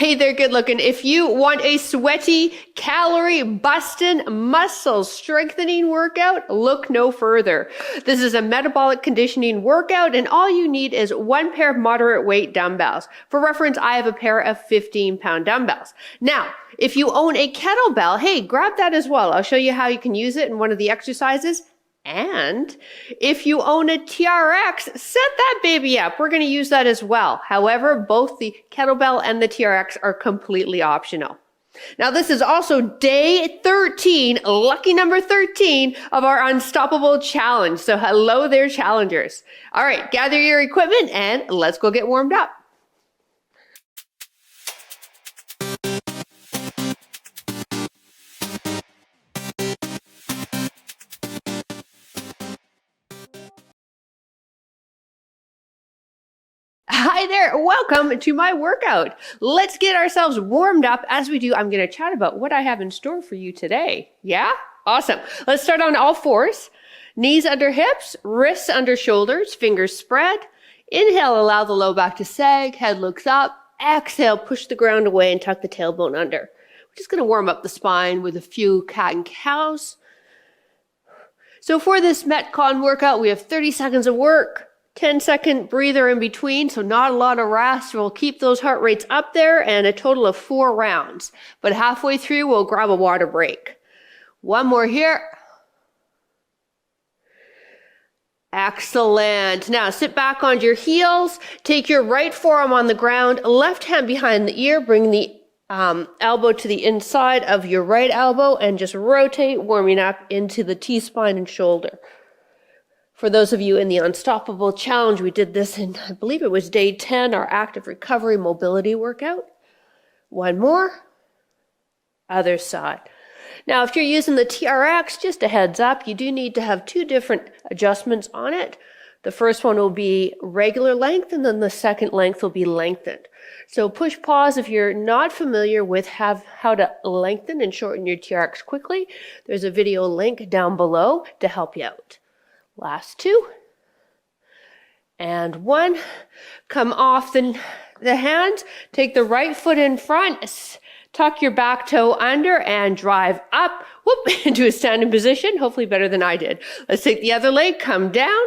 Hey there, good looking. If you want a sweaty, calorie busting, muscle strengthening workout, look no further. This is a metabolic conditioning workout, and all you need is one pair of moderate weight dumbbells. For reference, I have a pair of 15-pound dumbbells. Now, if you own a kettlebell, hey, grab that as well. I'll show you how you can use it in one of the exercises. And if you own a TRX, set that baby up. We're going to use that as well. However, both the kettlebell and the TRX are completely optional. Now, this is also day 13, lucky number 13 of our Unstoppable Challenge. So hello there, challengers. All right, gather your equipment and let's go get warmed up. Hi there, welcome to my workout. Let's get ourselves warmed up. As we do, I'm going to chat about what I have in store for you today. Yeah? Awesome. Let's start on all fours. Knees under hips, wrists under shoulders, fingers spread. Inhale, allow the low back to sag, head looks up. Exhale, push the ground away and tuck the tailbone under. We're just going to warm up the spine with a few cat and cows. So for this MetCon workout, we have 30 seconds of work. 10-second breather in between, so not a lot of rest. We'll keep those heart rates up there and a total of 4 rounds. But halfway through, we'll grab a water break. One more here. Excellent. Now sit back on your heels. Take your right forearm on the ground, left hand behind the ear. Bring the elbow to the inside of your right elbow and just rotate, warming up into the T-spine and shoulder. For those of you in the Unstoppable Challenge, we did this in, I believe it was day 10, our active recovery mobility workout. One more. Other side. Now, if you're using the TRX, just a heads up, you do need to have 2 different adjustments on it. The first one will be regular length, and then the second length will be lengthened. So push pause if you're not familiar with how to lengthen and shorten your TRX quickly. There's a video link down below to help you out. Last 2. And 1. Come off the hands. Take the right foot in front. Tuck your back toe under and drive up. Whoop, into a standing position. Hopefully better than I did. Let's take the other leg. Come down.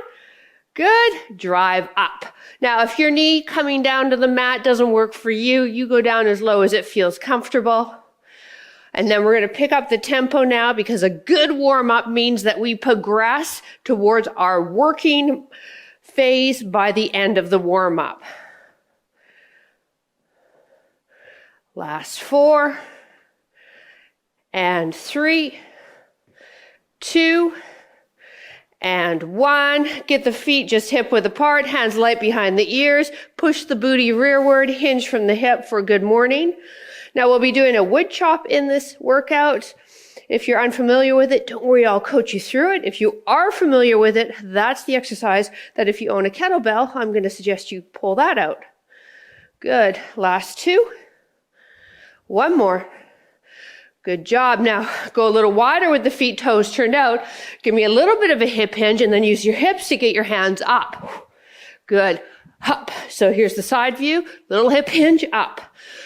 Good. Drive up. Now, if your knee coming down to the mat doesn't work for you, you go down as low as it feels comfortable. And then we're going to pick up the tempo now because a good warm-up means that we progress towards our working phase by the end of the warm-up. Last 4. And 3. 2. And 1. Get the feet just hip-width apart, hands light behind the ears. Push the booty rearward, hinge from the hip for good morning. Now we'll be doing a wood chop in this workout. If you're unfamiliar with it, don't worry, I'll coach you through it. If you are familiar with it, that's the exercise that if you own a kettlebell, I'm going to suggest you pull that out. Good. Last 2. One more. Good job. Now go a little wider with the feet, toes turned out. Give me a little bit of a hip hinge and then use your hips to get your hands up. Good. Up. So here's the side view, little hip hinge up.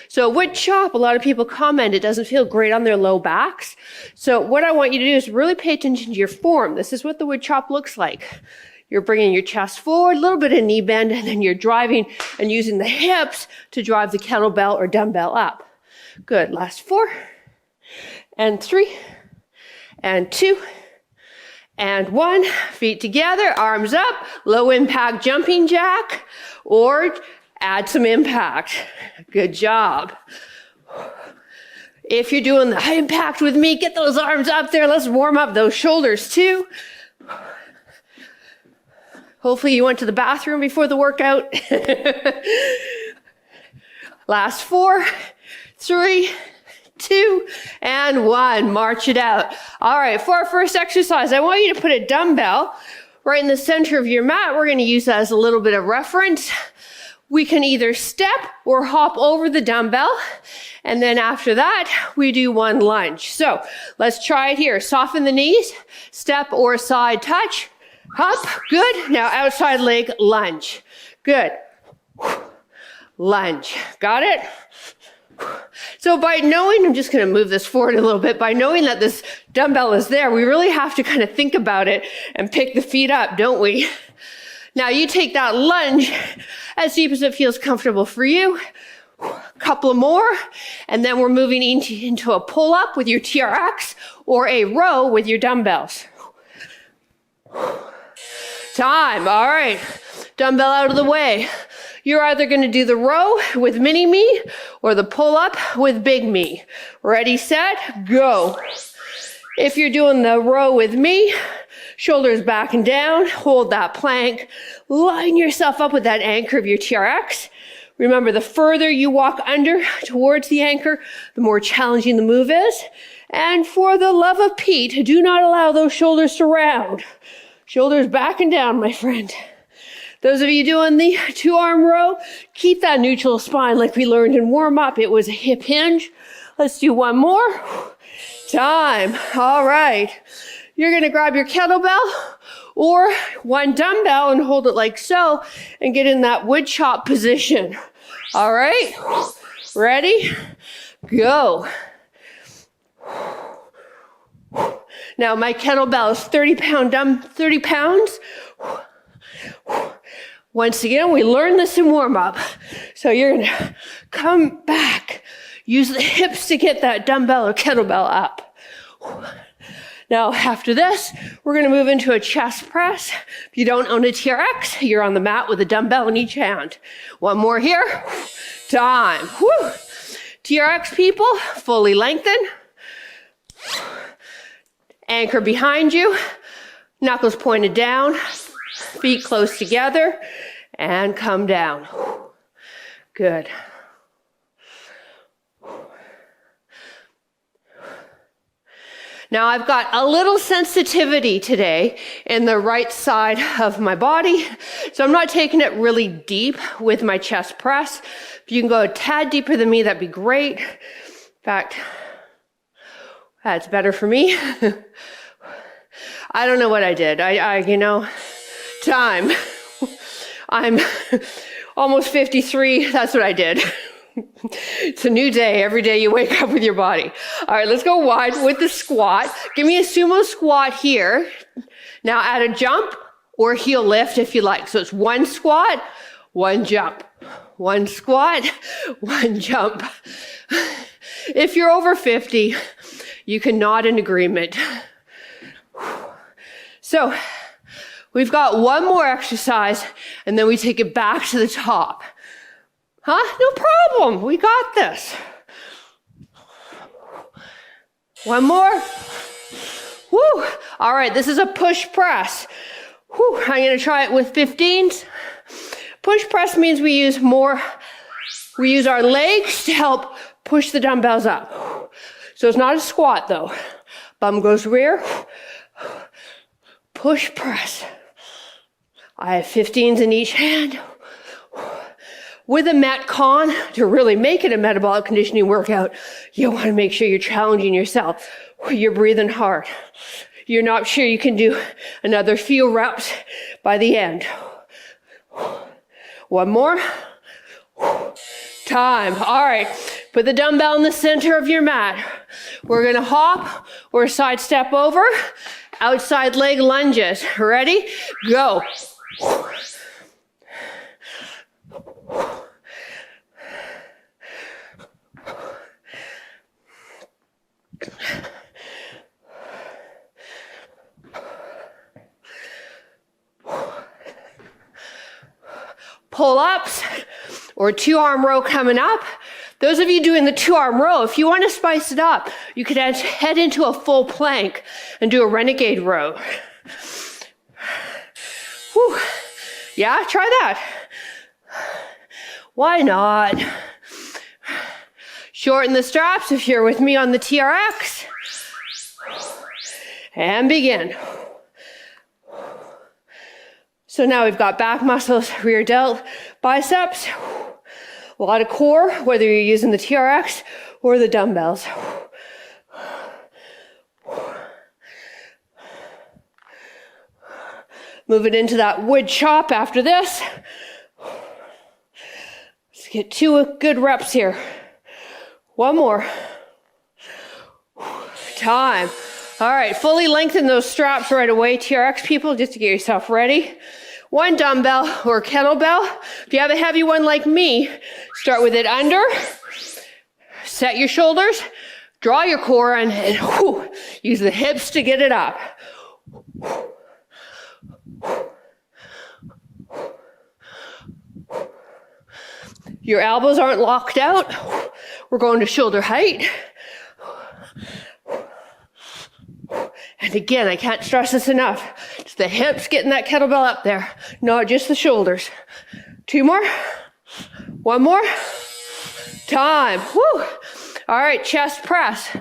So wood chop, a lot of people comment it doesn't feel great on their low backs. So what I want you to do is really pay attention to your form. This is what the wood chop looks like. You're bringing your chest forward, a little bit of knee bend, and then you're driving and using the hips to drive the kettlebell or dumbbell up. Good. Last 4 and 3 and 2 and 1. Feet together, arms up, low impact jumping jack, or add some impact. Good job. If you're doing the high impact with me, get those arms up there. Let's warm up those shoulders too. Hopefully you went to the bathroom before the workout. Last 4, 3, 2, and 1. March it out. All right, for our first exercise, I want you to put a dumbbell right in the center of your mat. We're going to use that as a little bit of reference. We can either step or hop over the dumbbell. And then after that, we do 1 lunge. So let's try it here. Soften the knees, step or side touch, hop. Good. Now outside leg lunge. Good. Lunge. Got it? So by knowing, I'm just going to move this forward a little bit, by knowing that this dumbbell is there, we really have to kind of think about it and pick the feet up, don't we? Now you take that lunge as deep as it feels comfortable for you. A couple more, and then we're moving into a pull-up with your TRX or a row with your dumbbells. Time. All right. Dumbbell out of the way. You're either going to do the row with mini me or the pull-up with big me. Ready, set, go. If you're doing the row with me, shoulders back and down, hold that plank, line yourself up with that anchor of your TRX. Remember, the further you walk under towards the anchor, the more challenging the move is. And for the love of Pete, do not allow those shoulders to round. Shoulders back and down, my friend. Those of you doing the 2-arm row, keep that neutral spine like we learned in warm-up. It was a hip hinge. Let's do one more. Time. All right. You're going to grab your kettlebell or one dumbbell and hold it like so and get in that woodchop position. All right. Ready? Go. Now my kettlebell is 30 pounds. Once again, we learned this in warm-up. So you're going to come back. Use the hips to get that dumbbell or kettlebell up. Now, after this, we're going to move into a chest press. If you don't own a TRX, you're on the mat with a dumbbell in each hand. One more here. Time. Whew. TRX people, fully lengthen. Anchor behind you. Knuckles pointed down. Feet close together. And come down. Good. Now I've got a little sensitivity today in the right side of my body, so I'm not taking it really deep with my chest press. If you can go a tad deeper than me, that'd be great. In fact, that's better for me. I don't know what I did. Time. I'm almost 53. That's what I did. It's a new day. Every day you wake up with your body. All right, let's go wide with the squat. Give me a sumo squat here. Now add a jump or heel lift if you like. So it's one squat, one jump. One squat, one jump. If you're over 50, you can nod in agreement. So we've got one more exercise, and then we take it back to the top. Huh? No problem. We got this. One more. Woo. All right, this is a push press. Woo. I'm going to try it with 15s. Push press means we use our legs to help push the dumbbells up. So it's not a squat though. Bum goes rear. Push press. I have 15s in each hand. With a MetCon, to really make it a metabolic conditioning workout, you want to make sure you're challenging yourself. You're breathing hard. You're not sure you can do another few reps by the end. One more. Time. All right. Put the dumbbell in the center of your mat. We're going to hop or side step over. Outside leg lunges. Ready? Go. Pull-ups or 2-arm row coming up. Those of you doing the 2-arm row, if you want to spice it up, you could head into a full plank and do a renegade row. Whew. Yeah, try that. Why not? Shorten the straps if you're with me on the TRX. And begin. So now we've got back muscles, rear delt, biceps, a lot of core, whether you're using the TRX or the dumbbells. Moving into that wood chop after this. Let's get 2 good reps here. One more. Time. All right, fully lengthen those straps right away, TRX people, just to get yourself ready. One dumbbell or kettlebell. If you have a heavy one like me, start with it under. Set your shoulders, draw your core, and use the hips to get it up. Your elbows aren't locked out. We're going to shoulder height. And again, I can't stress this enough. It's the hips getting that kettlebell up there, not just the shoulders. Two more. One more. Time. Woo. All right, chest press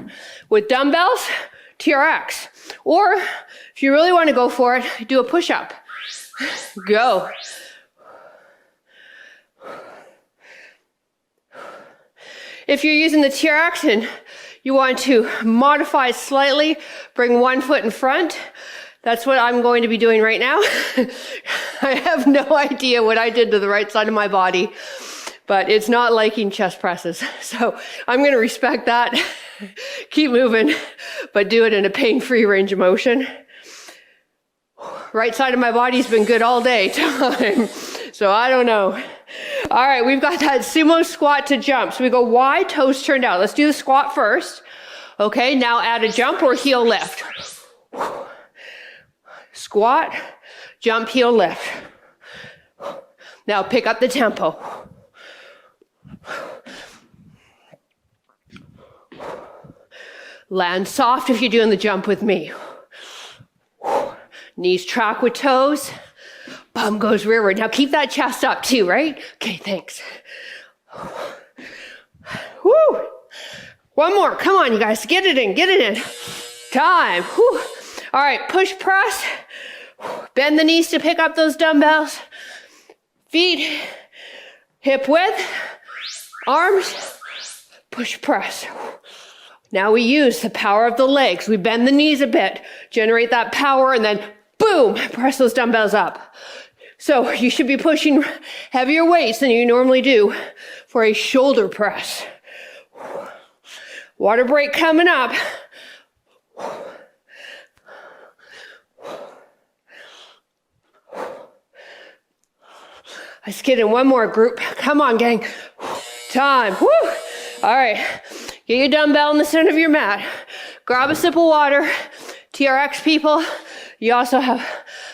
with dumbbells, TRX. Or if you really want to go for it, do a push-up. Go. If you're using the TRX and you want to modify it slightly, bring one foot in front. That's what I'm going to be doing right now. I have no idea what I did to the right side of my body, but it's not liking chest presses. So I'm going to respect that. Keep moving, but do it in a pain-free range of motion. Right side of my body's been good all day. Time. So I don't know. All right, we've got that sumo squat to jump. So we go wide, toes turned out. Let's do the squat first. Okay, now add a jump or heel lift. Squat, jump, heel lift. Now pick up the tempo. Land soft if you're doing the jump with me. Knees track with toes. Bum goes rearward. Now keep that chest up too, right? Okay, thanks. Woo! One more. Come on, you guys. Get it in. Get it in. Time. Woo. All right, push press. Bend the knees to pick up those dumbbells. Feet, hip width, arms, push press. Now we use the power of the legs. We bend the knees a bit, generate that power, and then boom, press those dumbbells up. So you should be pushing heavier weights than you normally do for a shoulder press. Water break coming up. Let's get in one more group. Come on, gang. Time. Woo! All right. Get your dumbbell in the center of your mat. Grab a sip of water. TRX people, you also have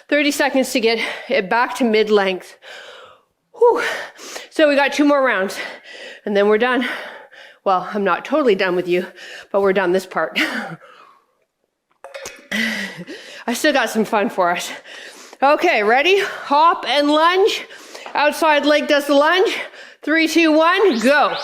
30 seconds to get it back to mid-length. Whew. So we got 2 more rounds, and then we're done. Well, I'm not totally done with you, but we're done this part. I still got some fun for us. Okay, ready? Hop and lunge. Outside leg does the lunge. 3, 2, 1, go.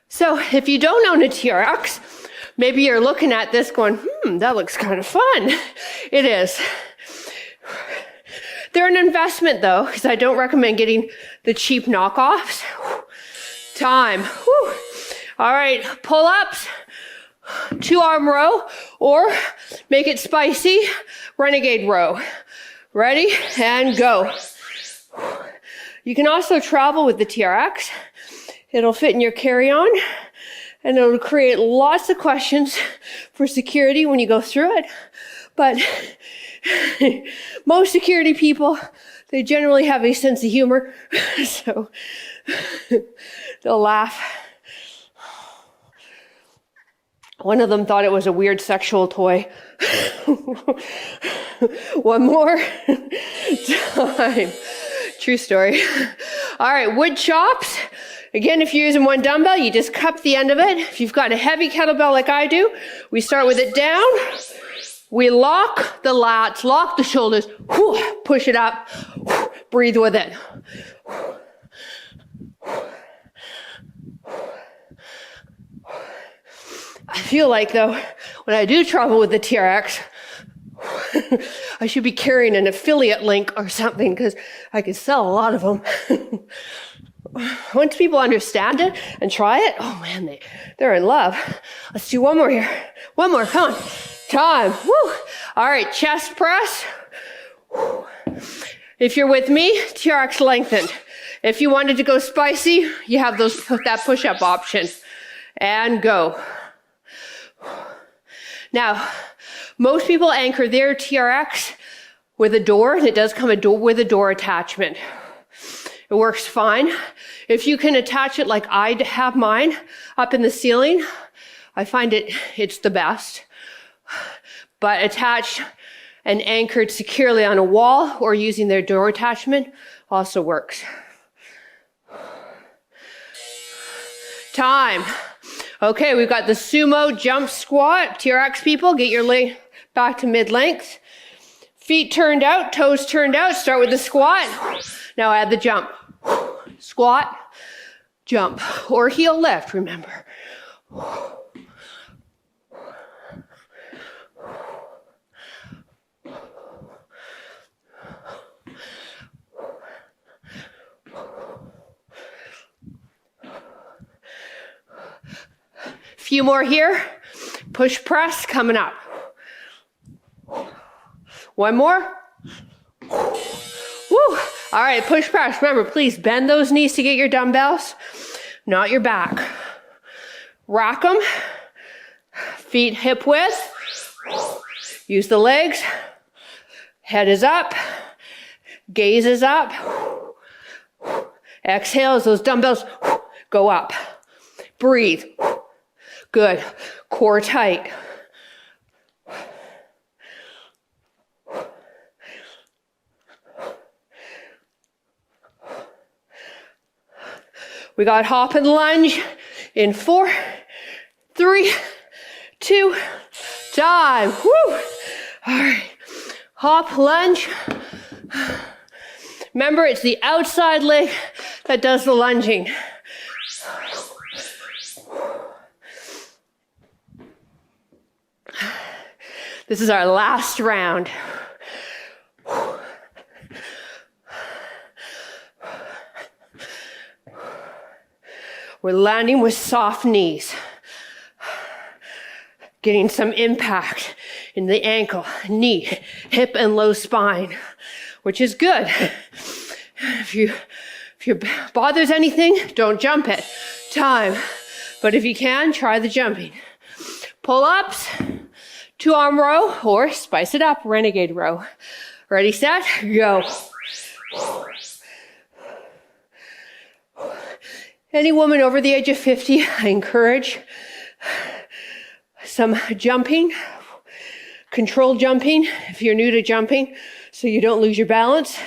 So if you don't own a TRX, maybe you're looking at this going, that looks kind of fun. It is. They're an investment though, because I don't recommend getting the cheap knockoffs. Time. Whew. All right, pull-ups, 2-arm row, or make it spicy, renegade row. Ready? And go. You can also travel with the TRX. It'll fit in your carry-on, and it'll create lots of questions for security when you go through it. But most security people, they generally have a sense of humor, so they'll laugh. One of them thought it was a weird sexual toy. One more. Time. True story. All right, Woodchops. Again, if you're using one dumbbell, you just cup the end of it. If you've got a heavy kettlebell like I do, we start with it down. We lock the lats, lock the shoulders, push it up, breathe with it. I feel like, though, when I do travel with the TRX, I should be carrying an affiliate link or something because I could sell a lot of them. Once people understand it and try it, oh man, they're in love. Let's do one more here. One more, come on. Time, woo. All right, chest press. Woo. If you're with me, TRX lengthened. If you wanted to go spicy, you have that push-up option. And go. Now, most people anchor their TRX with a door, and it does come with a door attachment. It works fine. If you can attach it like I have mine up in the ceiling, I find it's the best. But attached and anchored securely on a wall or using their door attachment also works. Time. Okay, we've got the Sumo jump squat. TRX people, get your leg back to mid-length. Feet turned out, toes turned out. Start with the squat. Now add the jump. Squat, jump, or heel lift, remember. Few more here. Push press coming up. One more. Woo. All right, push press. Remember, please bend those knees to get your dumbbells, not your back. Rack them. Feet hip width. Use the legs. Head is up. Gaze is up. Exhale as those dumbbells go up. Breathe. Good. Core tight. We got hop and lunge in 4, 3, 2, time. Woo! All right. Hop, lunge. Remember, it's the outside leg that does the lunging. This is our last round. We're landing with soft knees. Getting some impact in the ankle, knee, hip, and low spine, which is good. If you bothers anything, don't jump it. Time. But if you can, try the jumping. Pull-ups, 2-arm row, or spice it up, renegade row. Ready, set, go. Any woman over the age of 50, I encourage some jumping, controlled jumping, if you're new to jumping, so you don't lose your balance.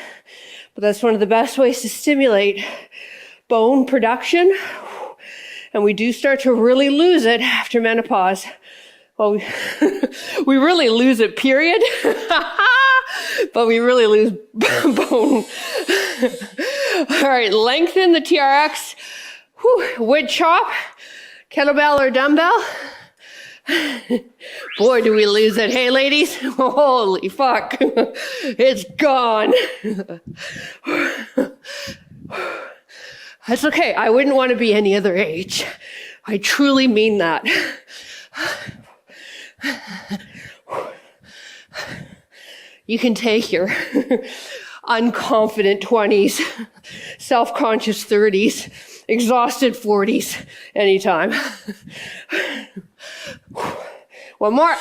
But that's one of the best ways to stimulate bone production. And we do start to really lose it after menopause. Well, we really lose it, period. But we really lose bone. All right, lengthen the TRX. Wood chop, kettlebell or dumbbell. Boy, do we lose it. Hey, ladies. Holy fuck. It's gone. That's okay. I wouldn't want to be any other age. I truly mean that. You can take your unconfident 20s, self-conscious 30s, exhausted 40s anytime. One more.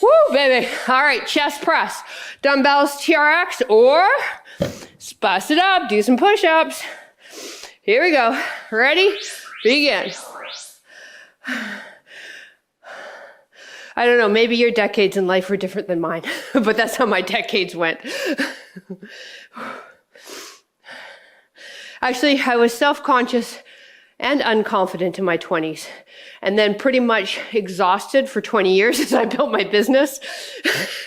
Woo, baby. All right, chest press. Dumbbells, TRX, or spice it up. Do some push-ups. Here we go. Ready? Begin. I don't know, maybe your decades in life were different than mine, but that's how my decades went. Actually, I was self-conscious and unconfident in my 20s, and then pretty much exhausted for 20 years as I built my business.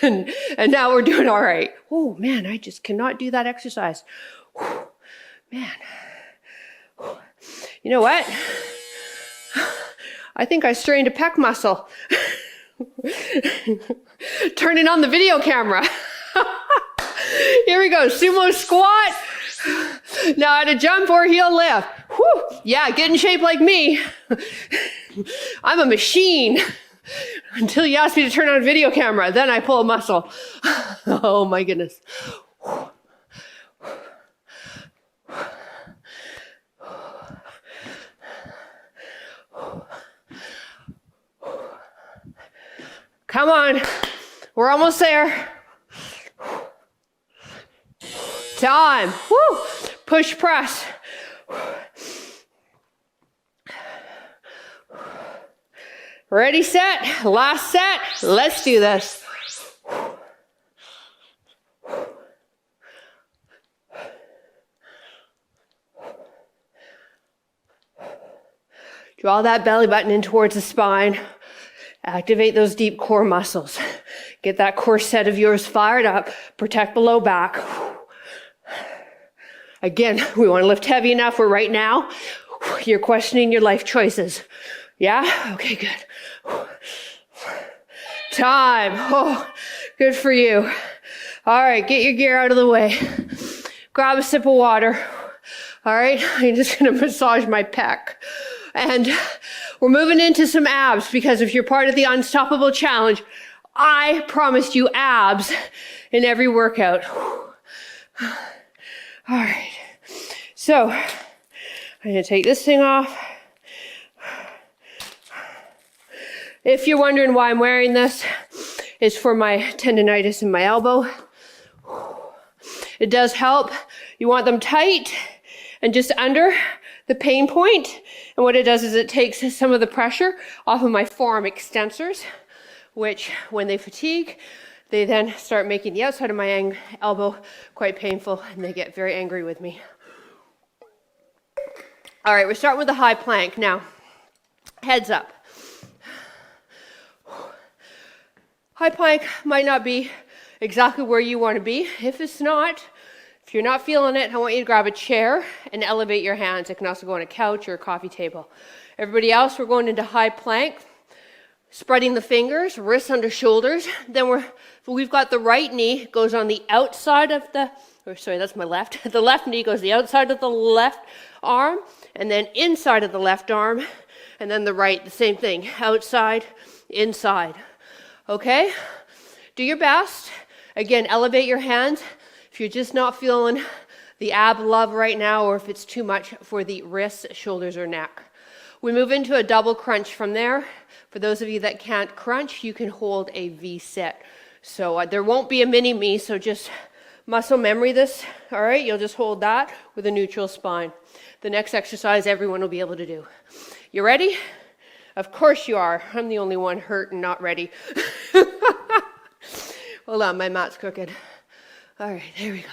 and now we're doing all right. Oh, man, I just cannot do that exercise. Man. You know what? I think I strained a pec muscle. Turning on the video camera. Here we go. Sumo squat. Now at a jump or heel lift. Whew. Yeah, get in shape like me. I'm a machine. Until you ask me to turn on a video camera, then I pull a muscle. Oh my goodness. Come on, we're almost there. Time. Woo. Push, press. Ready, set, last set. Let's do this. Draw that belly button in towards the spine. Activate those deep core muscles. Get that core set of yours fired up. Protect the low back. Again, we want to lift heavy enough where right now you're questioning your life choices. Yeah? Okay, good. Time. Oh, good for you. All right, get your gear out of the way. Grab a sip of water. All right, I'm just going to massage my pec. And we're moving into some abs because if you're part of the Unstoppable Challenge, I promised you abs in every workout. All right. So I'm going to take this thing off. If you're wondering why I'm wearing this, it's for my tendonitis in my elbow. It does help. You want them tight and just under the pain point. And what it does is it takes some of the pressure off of my forearm extensors, which when they fatigue, they then start making the outside of my elbow quite painful and they get very angry with me. All right, we're starting with the high plank. Now, heads up. High plank might not be exactly where you want to be. If it's not, if you're not feeling it, I want you to grab a chair and elevate your hands. It can also go on a couch or a coffee table. Everybody else, we're going into high plank, spreading the fingers, wrists under shoulders. Then we've got the right knee goes on the outside of that's my left. The left knee goes the outside of the left arm, and then inside of the left arm, and then the right, the same thing, outside, inside. Okay? Do your best. Again, elevate your hands. If you're just not feeling the ab love right now, or if it's too much for the wrists, shoulders, or neck. We move into a double crunch from there. For those of you that can't crunch, you can hold a V-sit. So there won't be a mini-me, so just muscle memory this. All right, you'll just hold that with a neutral spine. The next exercise everyone will be able to do. You ready? Of course you are. I'm the only one hurt and not ready. Hold on, my mat's crooked. All right, there we go.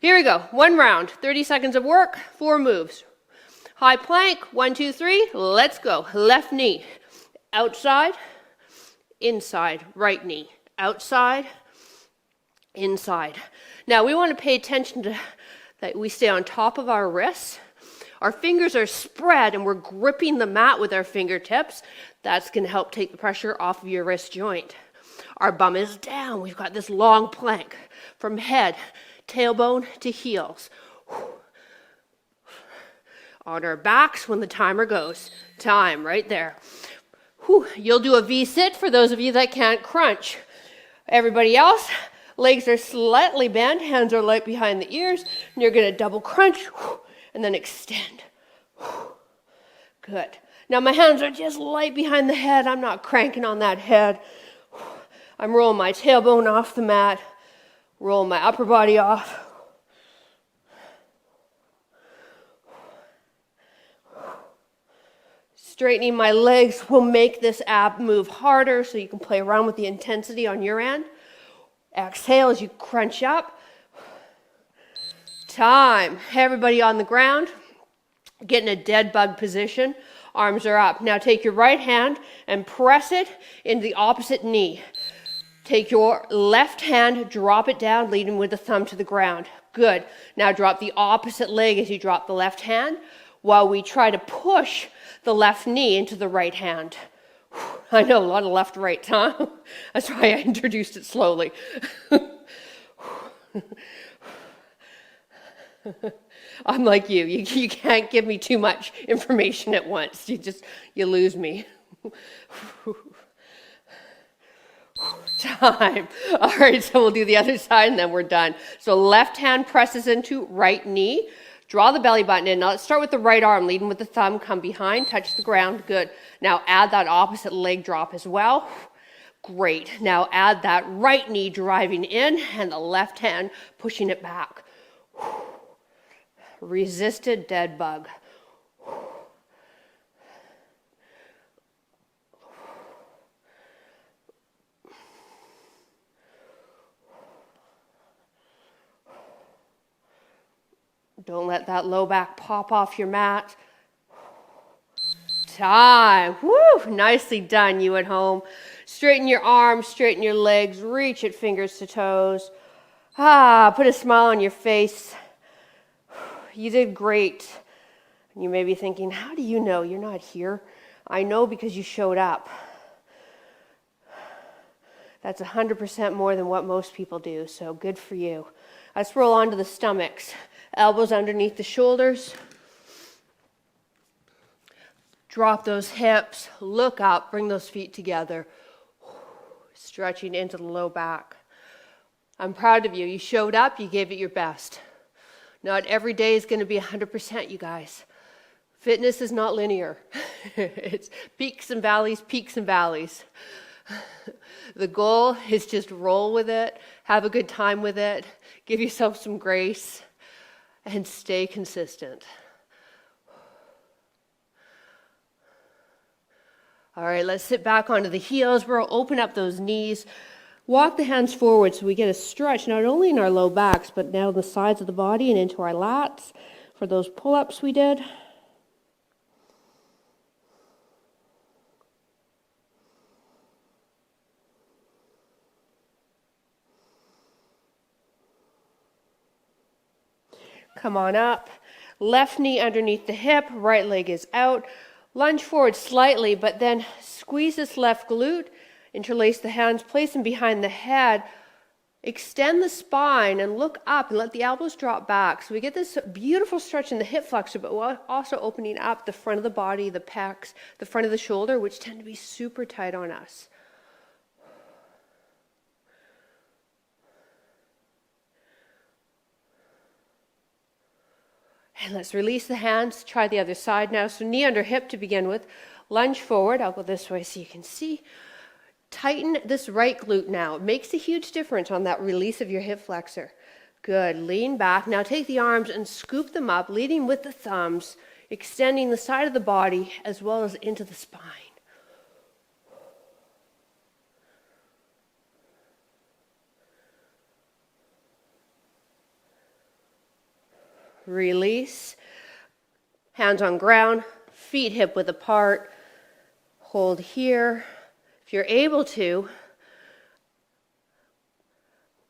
Here we go. 1 round, 30 seconds of work, 4 moves. High plank, 1, 2, 3, let's go. Left knee, outside, inside, right knee, outside, inside. Now we want to pay attention to that we stay on top of our wrists. Our fingers are spread and we're gripping the mat with our fingertips. That's going to help take the pressure off of your wrist joint. Our bum is down. We've got this long plank from head, tailbone to heels. On our backs when the timer goes. Time, right there. You'll do a V-sit for those of you that can't crunch. Everybody else, legs are slightly bent, hands are light behind the ears, and you're going to double crunch and then extend. Good. Now my hands are just light behind the head. I'm not cranking on that head. I'm rolling my tailbone off the mat, rolling my upper body off. Straightening my legs will make this ab move harder so you can play around with the intensity on your end. Exhale as you crunch up. Time. Everybody on the ground. Get in a dead bug position. Arms are up. Now take your right hand and press it into the opposite knee. Take your left hand, drop it down, leading with the thumb to the ground. Good. Now drop the opposite leg as you drop the left hand while we try to push the left knee into the right hand. I know, a lot of left-right, huh? That's why I introduced it slowly. I'm like you. You can't give me too much information at once. You lose me. Time. All right, so we'll do the other side and then we're done. So left hand presses into right knee. Draw the belly button in. Now let's start with the right arm, leading with the thumb. Come behind, touch the ground. Good. Now add that opposite leg drop as well. Great. Now add that right knee driving in and the left hand pushing it back. Resisted dead bug. Don't let that low back pop off your mat. Time. Woo! Nicely done, you at home. Straighten your arms, straighten your legs, reach it fingers to toes. Put a smile on your face. You did great. You may be thinking, how do you know you're not here? I know because you showed up. That's 100% more than what most people do, so good for you. Let's roll onto the stomachs. Elbows underneath the shoulders. Drop those hips, look up, bring those feet together. Stretching into the low back. I'm proud of you. You showed up, you gave it your best. Not every day is going to be 100%, you guys. Fitness is not linear. It's peaks and valleys, peaks and valleys. The goal is just roll with it, have a good time with it, give yourself some grace, and stay consistent. All right, let's sit back onto the heels. We'll open up those knees. Walk the hands forward so we get a stretch, not only in our low backs, but down the sides of the body and into our lats for those pull-ups we did. Come on up. Left knee underneath the hip, right leg is out. Lunge forward slightly, but then squeeze this left glute, interlace the hands, place them behind the head, extend the spine and look up and let the elbows drop back. So we get this beautiful stretch in the hip flexor, but we're also opening up the front of the body, the pecs, the front of the shoulder, which tend to be super tight on us. And let's release the hands, try the other side now. So knee under hip to begin with. Lunge forward. I'll go this way so you can see. Tighten this right glute now. It makes a huge difference on that release of your hip flexor. Good. Lean back. Now take the arms and scoop them up, leading with the thumbs, extending the side of the body as well as into the spine. Release. Hands on ground, feet hip width apart. Hold here. If you're able to,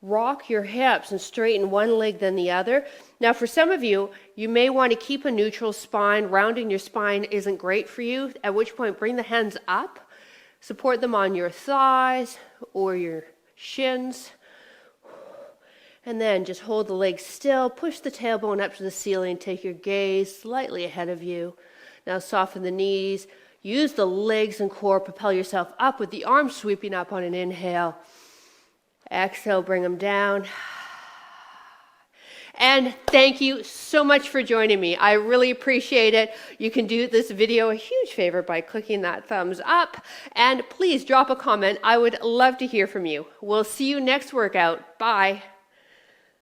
rock your hips and straighten one leg then the other. Now for some of you, you may want to keep a neutral spine. Rounding your spine isn't great for you, at which point bring the hands up. Support them on your thighs or your shins. And then just hold the legs still, push the tailbone up to the ceiling, take your gaze slightly ahead of you. Now soften the knees, use the legs and core, propel yourself up with the arms sweeping up on an inhale. Exhale, bring them down. And thank you so much for joining me. I really appreciate it. You can do this video a huge favor by clicking that thumbs up. And please drop a comment. I would love to hear from you. We'll see you next workout. Bye.